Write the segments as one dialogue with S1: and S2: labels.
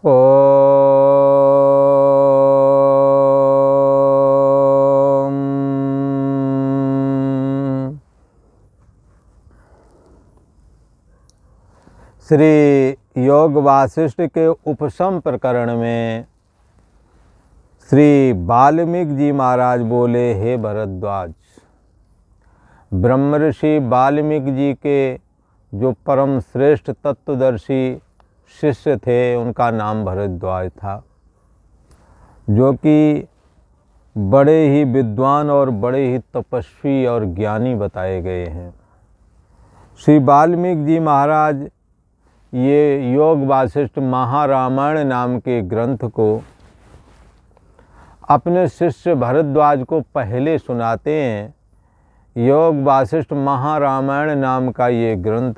S1: ओ श्री योग वासिष्ठ के उपशम प्रकरण में श्री वाल्मीकि जी महाराज बोले, हे भरद्वाज, ब्रह्मर्षि वाल्मीकि जी के जो परम श्रेष्ठ तत्वदर्शी शिष्य थे, उनका नाम भरद्वाज था, जो कि बड़े ही विद्वान और बड़े ही तपस्वी और ज्ञानी बताए गए हैं। श्री वाल्मीकि जी महाराज ये योग वासिष्ठ महारामायण नाम के ग्रंथ को अपने शिष्य भरद्वाज को पहले सुनाते हैं। योग वासिष्ठ महारामायण नाम का ये ग्रंथ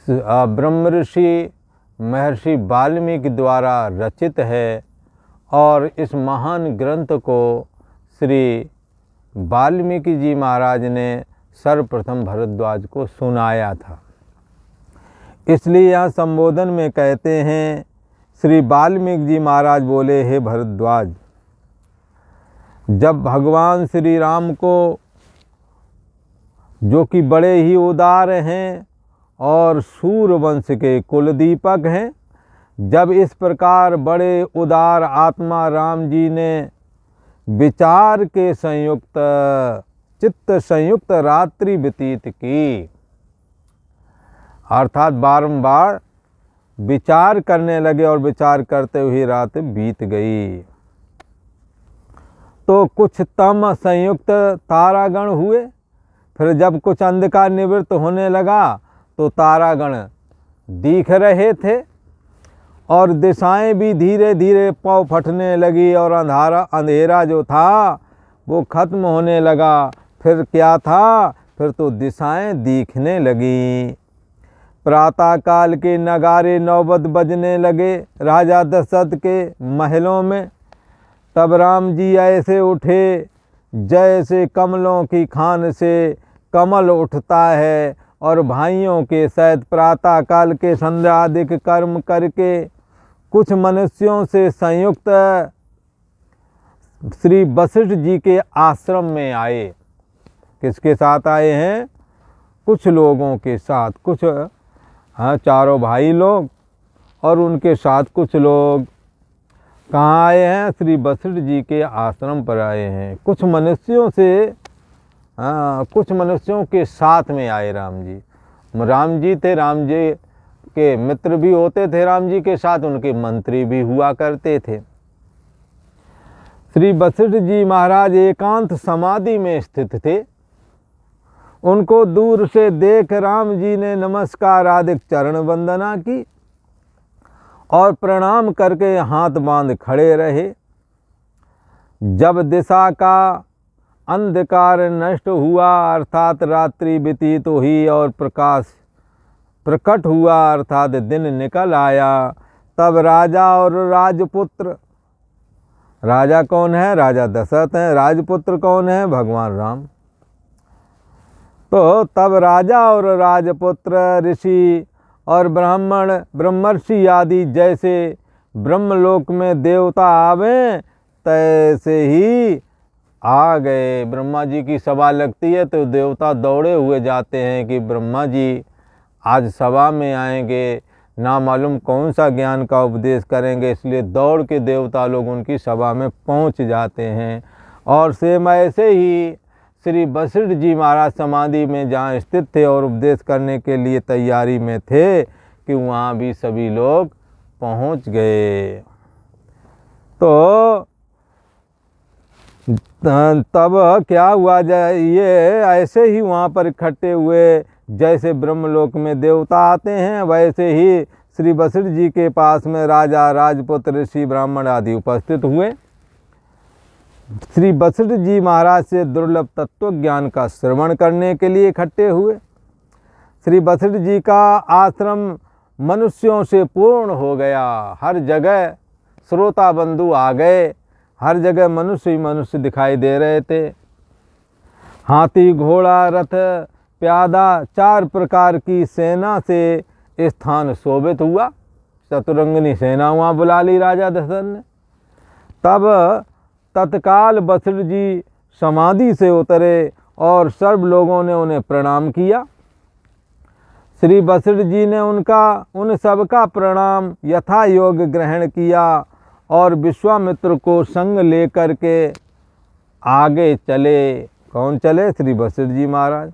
S1: ब्रह्मर्षि महर्षि वाल्मीकि द्वारा रचित है और इस महान ग्रंथ को श्री वाल्मीकि जी महाराज ने सर्वप्रथम भरद्वाज को सुनाया था। इसलिए यहाँ संबोधन में कहते हैं, श्री वाल्मीकि जी महाराज बोले, हे भरद्वाज, जब भगवान श्री राम को, जो कि बड़े ही उदार हैं और सूर्यवंश के कुलदीपक हैं, जब इस प्रकार बड़े उदार आत्मा राम जी ने विचार के संयुक्त चित्त संयुक्त रात्रि व्यतीत की, अर्थात बारंबार विचार करने लगे और विचार करते हुए रात बीत गई, तो कुछ तम संयुक्त तारागण हुए। फिर जब कुछ अंधकार निवृत्त होने लगा तो तारागण दिख रहे थे और दिशाएं भी धीरे धीरे पौ फटने लगी और अंधेरा जो था वो खत्म होने लगा। फिर क्या था, फिर तो दिशाएं दिखने लगी। प्रातःकाल के नगारे नौबत बजने लगे राजा दशरथ के महलों में। तब राम जी ऐसे उठे जैसे कमलों की खान से कमल उठता है, और भाइयों के सहित प्रातःकाल के संध्यादिक कर्म करके कुछ मनुष्यों से संयुक्त श्री वशिष्ठ जी के आश्रम में आए। किसके साथ आए हैं? कुछ लोगों के साथ, कुछ चारों भाई लोग और उनके साथ कुछ लोग कहाँ आए हैं? श्री वशिष्ठ जी के आश्रम पर आए हैं। कुछ मनुष्यों से कुछ मनुष्यों के साथ में आए राम जी। राम जी थे, राम जी के मित्र भी होते थे, राम जी के साथ उनके मंत्री भी हुआ करते थे। श्री वशिष्ठ जी महाराज एकांत समाधि में स्थित थे। उनको दूर से देख राम जी ने नमस्कार आदि चरण वंदना की और प्रणाम करके हाथ बांध खड़े रहे। जब दिशा का अंधकार नष्ट हुआ, अर्थात रात्रि व्यतीत हुई और प्रकाश प्रकट हुआ, अर्थात दिन निकल आया, तब राजा और राजपुत्र, राजा कौन है? राजा दशरथ हैं। राजपुत्र कौन है? भगवान राम। तो तब राजा और राजपुत्र, ऋषि और ब्राह्मण, ब्रह्मर्षि आदि जैसे ब्रह्मलोक में देवता आवे, तैसे ही आ गए। ब्रह्मा जी की सभा लगती है तो देवता दौड़े हुए जाते हैं कि ब्रह्मा जी आज सभा में आएंगे, ना मालूम कौन सा ज्ञान का उपदेश करेंगे, इसलिए दौड़ के देवता लोग उनकी सभा में पहुंच जाते हैं। और सेम ऐसे ही श्री वशिष्ठ जी महाराज समाधि में जहाँ स्थित थे और उपदेश करने के लिए तैयारी में थे कि वहाँ भी सभी लोग पहुँच गए। तो तब क्या हुआ, ये ऐसे ही वहाँ पर इकट्ठे हुए, जैसे ब्रह्मलोक में देवता आते हैं वैसे ही श्री वशिष्ठ जी के पास में राजा, राजपुत्र, ऋषि, ब्राह्मण आदि उपस्थित हुए। श्री वशिष्ठ जी महाराज से दुर्लभ तत्व ज्ञान का श्रवण करने के लिए इकट्ठे हुए। श्री वशिष्ठ जी का आश्रम मनुष्यों से पूर्ण हो गया। हर जगह श्रोता बंधु आ गए, हर जगह मनुष्य ही मनुष्य दिखाई दे रहे थे। हाथी, घोड़ा, रथ, प्यादा, 4 प्रकार की सेना से स्थान शोभित हुआ। चतुरंगनी सेना वहाँ बुला ली राजा दशरथ ने। तब तत्काल वशिष्ठ जी समाधि से उतरे और सर्व लोगों ने उन्हें प्रणाम किया। श्री वशिष्ठ जी ने उन सबका प्रणाम यथा योग ग्रहण किया और विश्वामित्र को संग लेकर के आगे चले। कौन चले? श्री वशिष्ठ जी महाराज।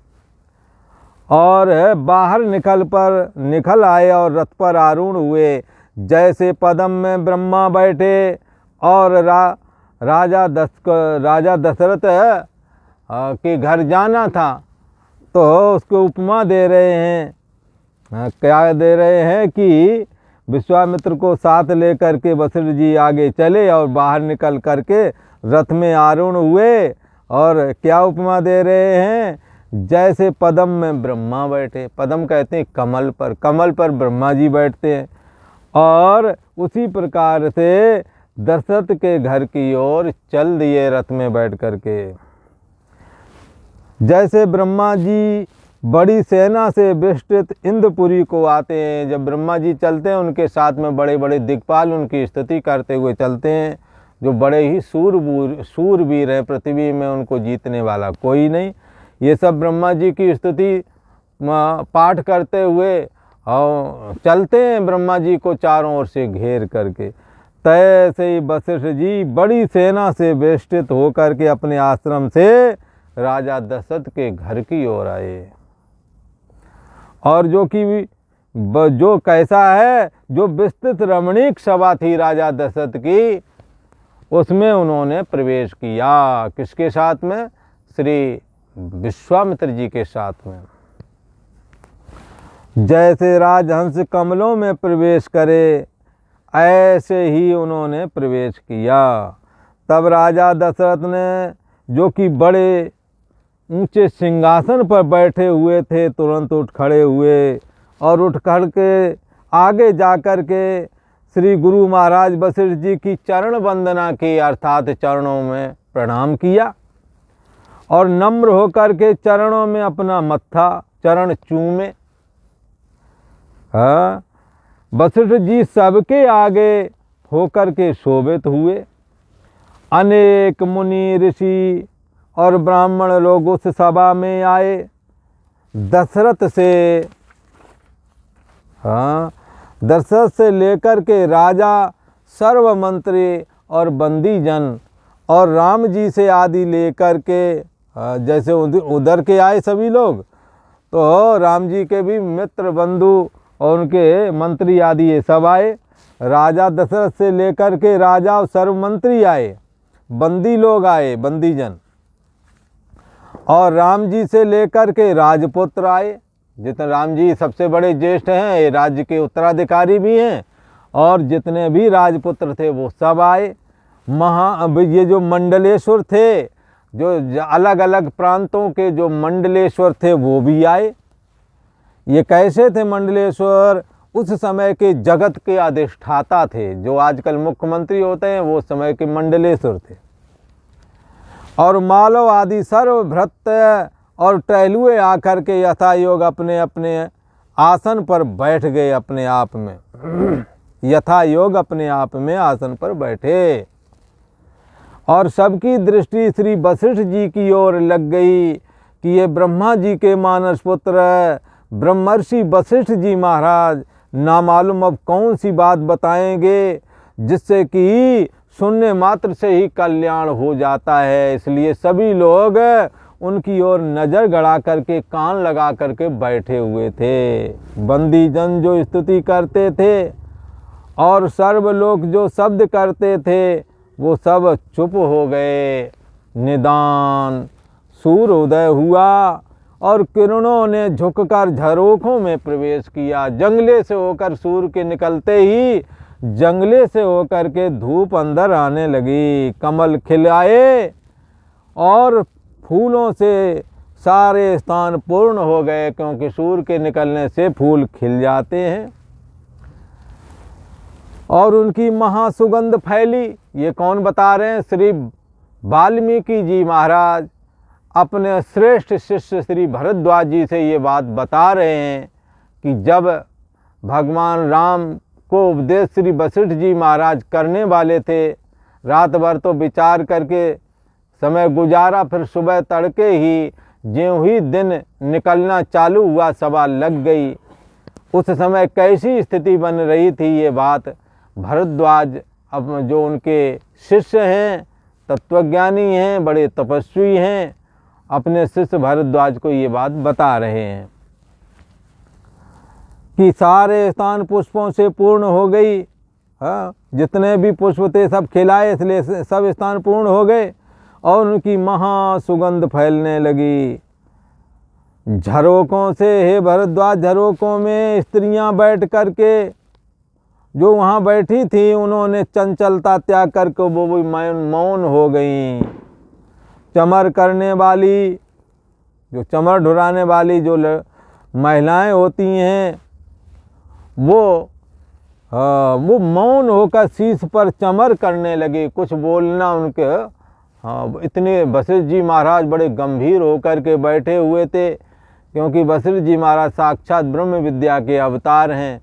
S1: और बाहर निकल आए और रथ पर आरूढ़ हुए। जैसे पदम में ब्रह्मा बैठे और राजा दशरथ के घर जाना था, तो उसको उपमा दे रहे हैं। क्या दे रहे हैं कि विश्वामित्र को साथ लेकर के वशिष्ठ जी आगे चले और बाहर निकल करके रथ में आरूढ़ हुए। और क्या उपमा दे रहे हैं? जैसे पदम में ब्रह्मा बैठे। पदम कहते हैं कमल पर, कमल पर ब्रह्मा जी बैठते हैं। और उसी प्रकार से दशरथ के घर की ओर चल दिए रथ में बैठ करके। जैसे ब्रह्मा जी बड़ी सेना से विस्तृत इंद्रपुरी को आते हैं, जब ब्रह्मा जी चलते हैं उनके साथ में बड़े बड़े दिक्पाल उनकी स्तुति करते हुए चलते हैं, जो बड़े ही सूरवीर हैं, पृथ्वी में उनको जीतने वाला कोई नहीं। ये सब ब्रह्मा जी की स्तुति पाठ करते हुए और चलते हैं ब्रह्मा जी को चारों ओर से घेर करके। तैसे ही वशिष्ठ जी बड़ी सेना से वेष्टित होकर के अपने आश्रम से राजा दशरथ के घर की ओर आए। और जो कैसा है, जो विस्तृत रमणीक सभा थी राजा दशरथ की, उसमें उन्होंने प्रवेश किया। किसके साथ में? श्री विश्वामित्र जी के साथ में। जैसे राजहंस कमलों में प्रवेश करे, ऐसे ही उन्होंने प्रवेश किया। तब राजा दशरथ ने, जो कि बड़े ऊंचे सिंहासन पर बैठे हुए थे, तुरंत उठ खड़े हुए और उठ खड़ के आगे जा कर के श्री गुरु महाराज वशिष्ठ जी की चरण वंदना की, अर्थात चरणों में प्रणाम किया और नम्र होकर के चरणों में अपना मत्था चरण चूमे। वशिष्ठ जी सबके आगे होकर के शोभित हुए। अनेक मुनि ऋषि और ब्राह्मण लोग उस सभा में आए। दशरथ से लेकर के राजा, सर्व मंत्री और बंदी जन और राम जी से आदि लेकर के, जैसे उधर के आए सभी लोग, तो राम जी के भी मित्र बंधु और उनके मंत्री आदि ये सब आए। राजा दशरथ से लेकर के राजा और सर्व मंत्री आए, बंदी लोग आए, बंदी जन, और राम जी से लेकर के राजपुत्र आए। जितने राम जी सबसे बड़े ज्येष्ठ हैं, ये राज्य के उत्तराधिकारी भी हैं, और जितने भी राजपुत्र थे वो सब आए। ये जो मंडलेश्वर थे, जो अलग अलग प्रांतों के जो मंडलेश्वर थे वो भी आए। ये कैसे थे मंडलेश्वर? उस समय के जगत के अधिष्ठाता थे। जो आजकल मुख्यमंत्री होते हैं वो समय के मंडलेश्वर थे। और मालव आदि सर्व भृत्य और टहलुए आकर के यथा योग अपने अपने आसन पर बैठ गए। अपने आप में यथा योग अपने आप में आसन पर बैठे और सबकी दृष्टि श्री वशिष्ठ जी की ओर लग गई कि ये ब्रह्मा जी के मानस पुत्र ब्रह्मर्षि वशिष्ठ जी महाराज ना मालूम अब कौन सी बात बताएंगे जिससे कि सुनने मात्र से ही कल्याण हो जाता है। इसलिए सभी लोग उनकी ओर नज़र गड़ा करके, कान लगा करके बैठे हुए थे। बंदी जन जो स्तुति करते थे और सर्व लोग जो शब्द करते थे वो सब चुप हो गए। निदान सूर्योदय हुआ और किरणों ने झुककर झरोखों में प्रवेश किया। जंगले से होकर सूर्य के निकलते ही जंगले से होकर के धूप अंदर आने लगी। कमल खिलाए और फूलों से सारे स्थान पूर्ण हो गए, क्योंकि सूर्य के निकलने से फूल खिल जाते हैं और उनकी महासुगंध फैली। ये कौन बता रहे हैं? श्री वाल्मीकि जी महाराज अपने श्रेष्ठ शिष्य श्री भरद्वाज जी से ये बात बता रहे हैं कि जब भगवान राम को उपदेश श्री वशिष्ठ जी महाराज करने वाले थे। रात भर तो विचार करके समय गुजारा, फिर सुबह तड़के ही ज्यों ही दिन निकलना चालू हुआ, सभा लग गई। उस समय कैसी स्थिति बन रही थी ये बात भरद्वाज अब जो उनके शिष्य हैं, तत्वज्ञानी हैं, बड़े तपस्वी हैं, अपने शिष्य भरद्वाज को ये बात बता रहे हैं कि सारे स्थान पुष्पों से पूर्ण हो गई। हाँ, जितने भी पुष्प थे सब खिलाए, इसलिए सब स्थान पूर्ण हो गए और उनकी महासुगंध फैलने लगी। झरोकों से, हे भरद्वाज, झरोकों में स्त्रियां बैठ करके जो वहाँ बैठी थी, उन्होंने चंचलता त्याग करके वो भी मौन हो गईं। चमर करने वाली, जो चमर ढुराने वाली जो महिलाएं होती हैं, वो मौन होकर शीश पर चमर करने लगे, कुछ बोलना उनके। हाँ, इतने वशिष्ठ जी महाराज बड़े गंभीर होकर के बैठे हुए थे, क्योंकि वशिष्ठ जी महाराज साक्षात ब्रह्म विद्या के अवतार हैं।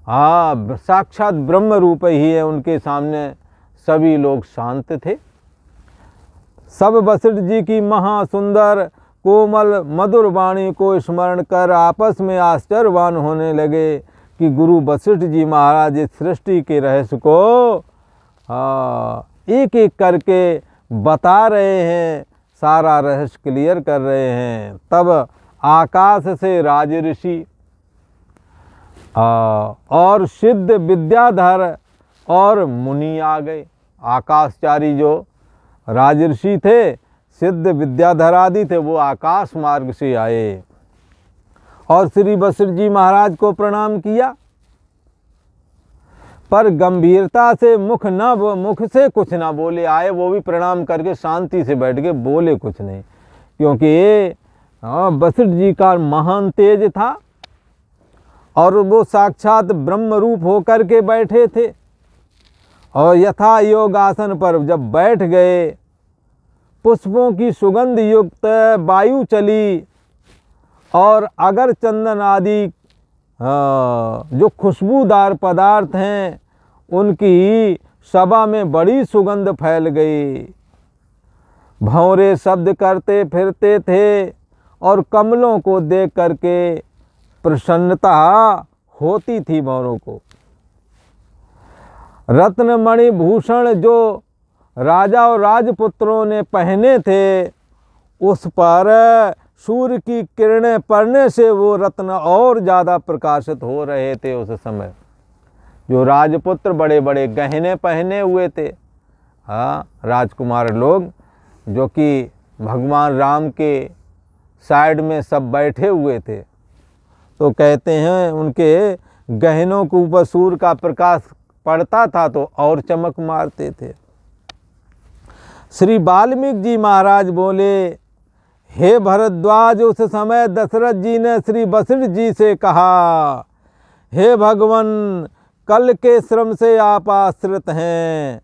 S1: हाँ, साक्षात ब्रह्म रूप ही है, उनके सामने सभी लोग शांत थे। सब वशिष्ठ जी की महासुंदर कोमल मधुर वाणी को स्मरण कर आपस में आश्चर्यवान होने लगे कि गुरु वशिष्ठ जी महाराज इस सृष्टि के रहस्य को एक एक करके बता रहे हैं, सारा रहस्य क्लियर कर रहे हैं। तब आकाश से राज ऋषि और सिद्ध विद्याधर और मुनि आ गए। आकाशचारी जो राज ऋषि थे, सिद्ध विद्याधर आदि थे, वो आकाश मार्ग से आए और श्री वशिष्ठ जी महाराज को प्रणाम किया, पर गंभीरता से मुख से कुछ ना बोले। आए वो भी प्रणाम करके शांति से बैठ के, बोले कुछ नहीं, क्योंकि वशिष्ठ जी का महान तेज था और वो साक्षात ब्रह्म रूप होकर के बैठे थे। और यथा योग आसन पर जब बैठ गए, पुष्पों की सुगंध युक्त वायु चली और अगर चंदन आदि जो खुशबूदार पदार्थ हैं, उनकी सभा में बड़ी सुगंध फैल गई। भंवरे शब्द करते फिरते थे और कमलों को देख करके प्रसन्नता होती थी भंवरों को। रत्नमणि भूषण जो राजा और राजपुत्रों ने पहने थे, उस पर सूर्य की किरणें पड़ने से वो रत्न और ज़्यादा प्रकाशित हो रहे थे। उस समय जो राजपुत्र बड़े बड़े गहने पहने हुए थे, हाँ, राजकुमार लोग जो कि भगवान राम के साइड में सब बैठे हुए थे, तो कहते हैं उनके गहनों के ऊपर सूर्य का प्रकाश पड़ता था तो और चमक मारते थे। श्री वाल्मीकि जी महाराज बोले, हे भरद्वाज, उस समय दशरथ जी ने श्री वशिष्ठ जी से कहा, हे भगवान, कल के श्रम से आप आश्रित हैं।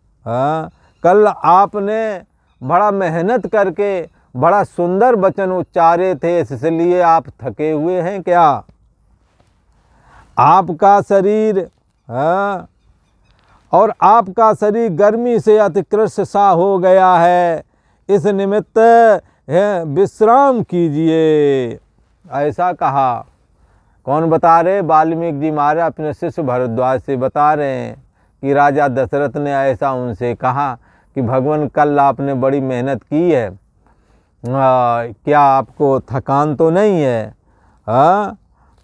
S1: कल आपने बड़ा मेहनत करके बड़ा सुंदर वचन उच्चारे थे, इसलिए आप थके हुए हैं क्या? आपका शरीर और आपका शरीर गर्मी से अतिकृष्ट सा हो गया है, इस निमित्त विश्राम कीजिए। ऐसा कहा। कौन बता रहे? वाल्मीकि जी महाराज अपने शिष्य भरद्वाज से बता रहे हैं कि राजा दशरथ ने ऐसा उनसे कहा कि भगवान, कल आपने बड़ी मेहनत की है, क्या आपको थकान तो नहीं है?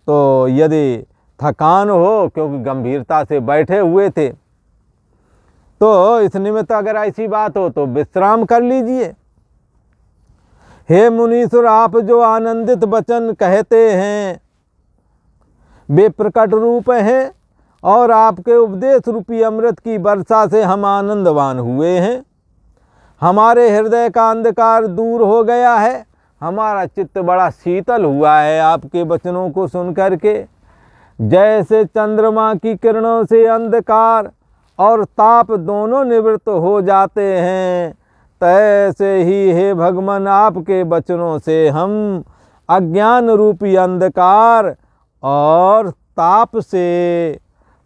S1: तो यदि थकान हो, क्योंकि गंभीरता से बैठे हुए थे, तो इस निमित्त अगर ऐसी बात हो तो विश्राम कर लीजिए। हे मुनीश्वर, आप जो आनंदित वचन कहते हैं वे प्रकट रूप हैं और आपके उपदेश रूपी अमृत की वर्षा से हम आनंदवान हुए हैं। हमारे हृदय का अंधकार दूर हो गया है, हमारा चित्त बड़ा शीतल हुआ है आपके वचनों को सुन करके। जैसे चंद्रमा की किरणों से अंधकार और ताप दोनों निवृत्त हो जाते हैं, तैसे ही हे भगवान, आपके वचनों से हम अज्ञान रूपी अंधकार और ताप से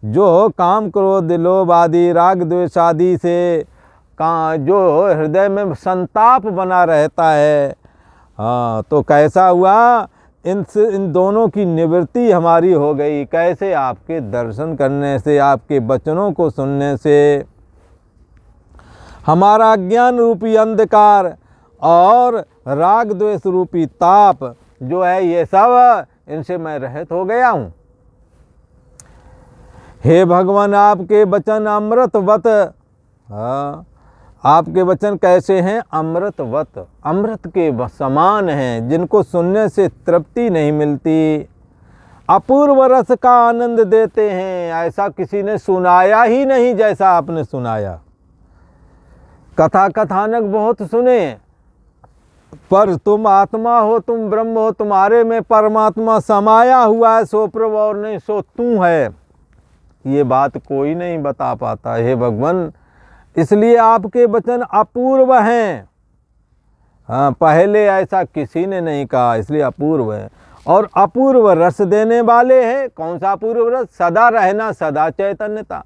S1: जो काम क्रोध लोभ आदि राग द्वेष आदि से जो हृदय में संताप बना रहता है, हाँ, तो कैसा हुआ, इन दोनों की निवृत्ति हमारी हो गई। कैसे? आपके दर्शन करने से, आपके वचनों को सुनने से। हमारा अज्ञान रूपी अंधकार और राग द्वेष रूपी ताप जो है, ये सब इनसे मैं रहित हो गया हूँ। हे भगवान, आपके वचन अमृतवत, हाँ, आपके वचन कैसे हैं? अमृतवत, अमृत के समान हैं, जिनको सुनने से तृप्ति नहीं मिलती। अपूर्व रस का आनंद देते हैं, ऐसा किसी ने सुनाया ही नहीं जैसा आपने सुनाया। कथा कथानक बहुत सुने, पर तुम आत्मा हो, तुम ब्रह्म हो, तुम्हारे में परमात्मा समाया हुआ है, सो प्रभु और नहीं सो तू है, ये बात कोई नहीं बता पाता। हे भगवान, इसलिए आपके वचन अपूर्व हैं। हाँ, पहले ऐसा किसी ने नहीं कहा, इसलिए अपूर्व है। और अपूर्व रस देने वाले हैं। कौन सा अपूर्व रस? सदा रहना, सदा चैतन्यता।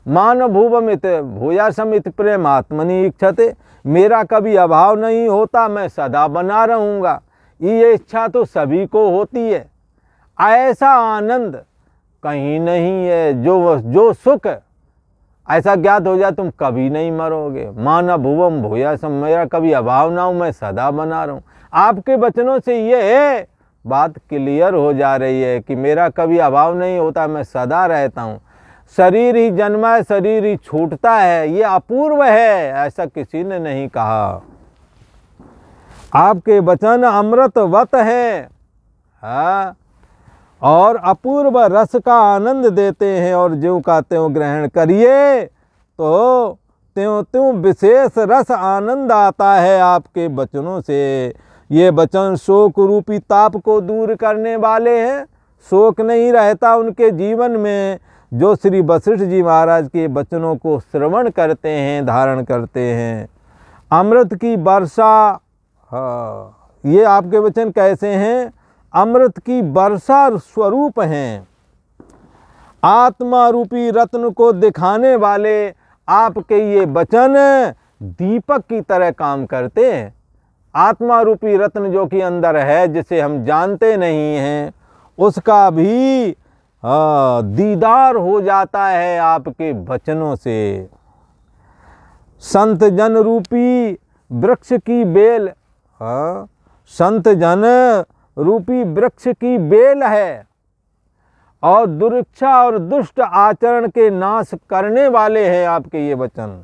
S1: मान भूवमित भूयासमित प्रेमात्मनि इच्छते, मेरा कभी अभाव नहीं होता, मैं सदा बना रहूँगा, ये इच्छा तो सभी को होती है। ऐसा आनंद कहीं नहीं है। जो सुख ऐसा ज्ञात हो जाए, तुम कभी नहीं मरोगे। मान भुवम भूयासम, मेरा कभी अभाव ना हो, मैं सदा बना रहूं। आपके वचनों से ये बात क्लियर हो जा रही है कि मेरा कभी अभाव नहीं होता, मैं सदा रहता हूँ। शरीर ही जन्मा है, शरीर ही छूटता है, ये अपूर्व है, ऐसा किसी ने नहीं कहा। आपके वचन अमृतवत है, हाँ, और अपूर्व रस का आनंद देते हैं। और ज्यों का त्यों ग्रहण करिए तो त्यों त्यों विशेष रस आनंद आता है आपके वचनों से। ये वचन शोक रूपी ताप को दूर करने वाले हैं। शोक नहीं रहता उनके जीवन में, जो श्री वशिष्ठ जी महाराज के वचनों को श्रवण करते हैं, धारण करते हैं। अमृत की वर्षा, हाँ, ये आपके वचन कैसे हैं? अमृत की वर्षा स्वरूप हैं। आत्मा रूपी रत्न को दिखाने वाले आपके ये वचन दीपक की तरह काम करते हैं। आत्मा रूपी रत्न जो कि अंदर है, जिसे हम जानते नहीं हैं, उसका भी दीदार हो जाता है आपके वचनों से। संत जन रूपी वृक्ष की बेल, संत जन रूपी वृक्ष की बेल है, और दुरिच्छा और दुष्ट आचरण के नाश करने वाले हैं आपके ये वचन।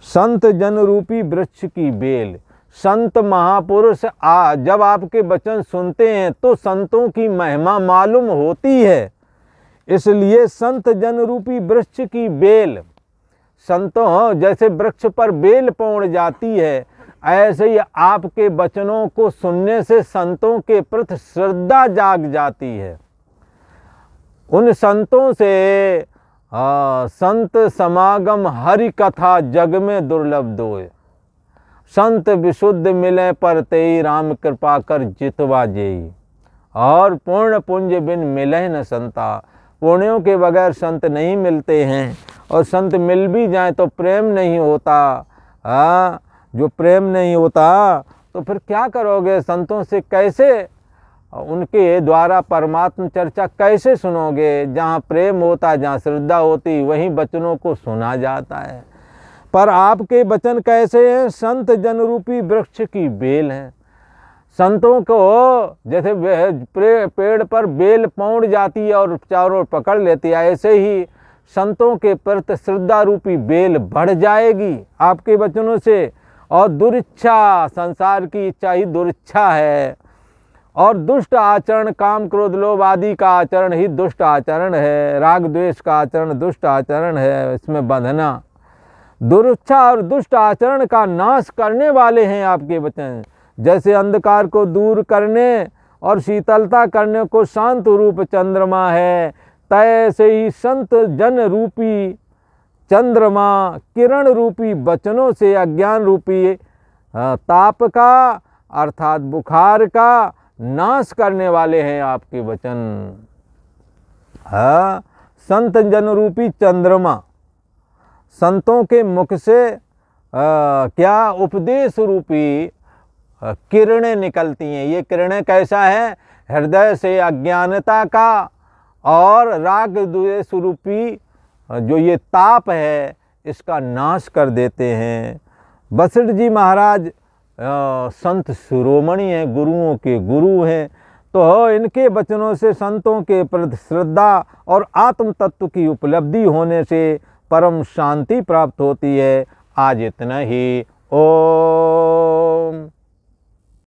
S1: संत जन रूपी वृक्ष की बेल, संत महापुरुष जब आपके वचन सुनते हैं तो संतों की महिमा मालूम होती है। इसलिए संत जन रूपी वृक्ष की बेल, संतों जैसे वृक्ष पर बेल पौड़ जाती है, ऐसे ही आपके वचनों को सुनने से संतों के प्रति श्रद्धा जाग जाती है। उन संतों से संत समागम हरि कथा जग में दुर्लभ दोय। संत विशुद्ध मिले पर तेई राम कृपा कर जितवा जेई। और पूर्ण पुंज बिन मिले न संता, पुण्यों के बगैर संत नहीं मिलते हैं, और संत मिल भी जाए तो प्रेम नहीं होता। जो प्रेम नहीं होता तो फिर क्या करोगे? संतों से कैसे, उनके द्वारा परमात्म चर्चा कैसे सुनोगे? जहाँ प्रेम होता, जहाँ श्रद्धा होती, वहीं वचनों को सुना जाता है। पर आपके वचन कैसे हैं? संत जन रूपी वृक्ष की बेल हैं। संतों को जैसे पेड़ पर बेल पौड़ जाती है और चारों ओर पकड़ लेती है, ऐसे ही संतों के प्रति श्रद्धा रूपी बेल बढ़ जाएगी आपके वचनों से। और दुरिच्छा, संसार की इच्छा ही दुरिच्छा है, और दुष्ट आचरण, काम क्रोध लोभ आदि का आचरण ही दुष्ट आचरण है। राग द्वेष का आचरण दुष्ट आचरण है, इसमें बंधना। दुरिच्छा और दुष्ट आचरण का नाश करने वाले हैं आपके वचन। जैसे अंधकार को दूर करने और शीतलता करने को शांत रूप चंद्रमा है, तैसे ही संत जन रूपी चंद्रमा किरण रूपी वचनों से अज्ञान रूपी ताप का अर्थात बुखार का नाश करने वाले हैं आपके वचन। संत जन रूपी चंद्रमा, संतों के मुख से क्या उपदेश रूपी किरणें निकलती हैं। ये किरणें कैसा है? हृदय से अज्ञानता का और राग द्वेष रूपी जो ये ताप है इसका नाश कर देते हैं। वशिष्ठ जी महाराज संत शिरोमणि हैं, गुरुओं के गुरु हैं, तो इनके वचनों से संतों के प्रति श्रद्धा और आत्म तत्व की उपलब्धि होने से परम शांति प्राप्त होती है। आज इतना ही। ओम।